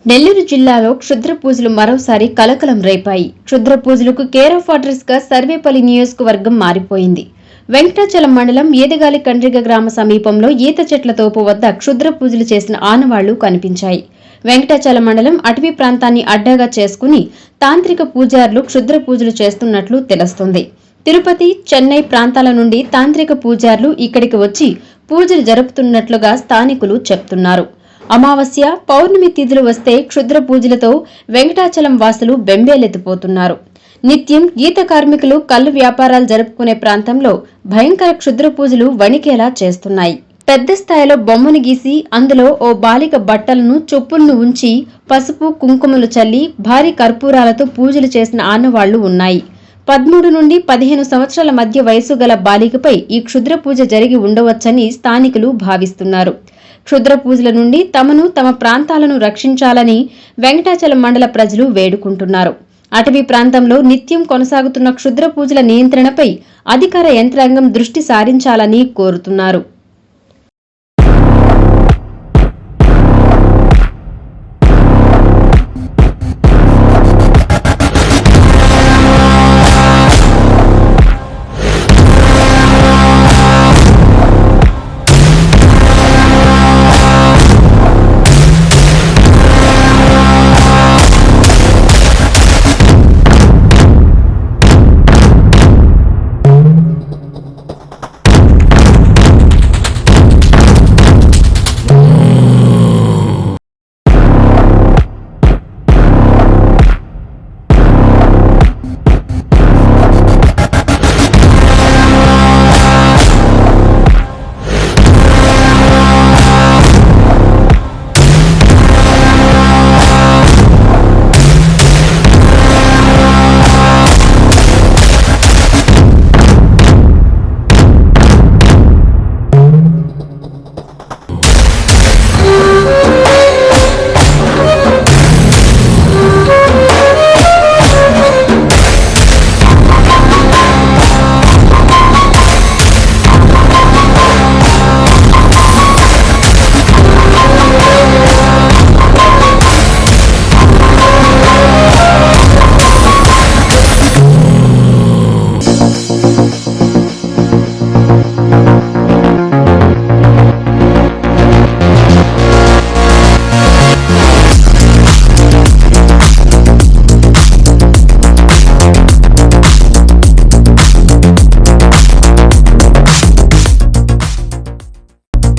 నెల్లూరు జిల్లాలో క్షుద్ర పూజలు మరోసారి కలకలం రేపాయి. క్షుద్ర పూజలకు కేర్ ఆఫ్ అడ్రస్ గా సర్వేపల్లి నియోజకవర్గం మారిపోయింది. వెంకటాచలం మండలం ఈదగాలి కండ్రిగ గ్రామ సమీపంలో ఈత చెట్ల తోపు వద్ద క్షుద్ర పూజలు చేసిన ఆనవాళ్లు కనిపించాయి. వెంకటాచలం మండలం అటవీ ప్రాంతాన్ని అడ్డాగా చేసుకుని తాంత్రిక పూజారులు క్షుద్ర పూజలు చేస్తున్నట్లు తెలుస్తోంది. తిరుపతి, చెన్నై ప్రాంతాల నుండి తాంత్రిక పూజారులు ఇక్కడికి వచ్చి పూజలు జరుపుతున్నట్లుగా స్థానికులు చెప్తున్నారు. అమావాస్య, పౌర్ణమి తిథులు వస్తే క్షుద్ర పూజలతో వెంకటాచలం వాసులు బెంబేలెత్తిపోతున్నారు. నిత్యం గీత కార్మికులు కల్లు వ్యాపారాలు జరుపుకునే ప్రాంతంలో భయంకర క్షుద్ర పూజలు వణికేలా చేస్తున్నాయి. పెద్ద స్థాయిలో బొమ్మను గీసి అందులో ఓ బాలిక బట్టలను, చొప్పులను ఉంచి పసుపు, కుంకుమలు చల్లి భారీ కర్పూరాలతో పూజలు చేసిన ఆనవాళ్లు ఉన్నాయి. 13 నుండి 15 సంవత్సరాల మధ్య వయసు గల బాలికపై ఈ క్షుద్ర పూజ జరిగి ఉండవచ్చని స్థానికులు భావిస్తున్నారు. క్షుద్ర పూజల నుండి తమను, తమ ప్రాంతాలను రక్షించాలని వెంకటాచలం మండల ప్రజలు వేడుకుంటున్నారు. అటవీ ప్రాంతంలో నిత్యం కొనసాగుతున్న క్షుద్ర పూజల నియంత్రణపై అధికార యంత్రాంగం దృష్టి సారించాలని కోరుతున్నారు.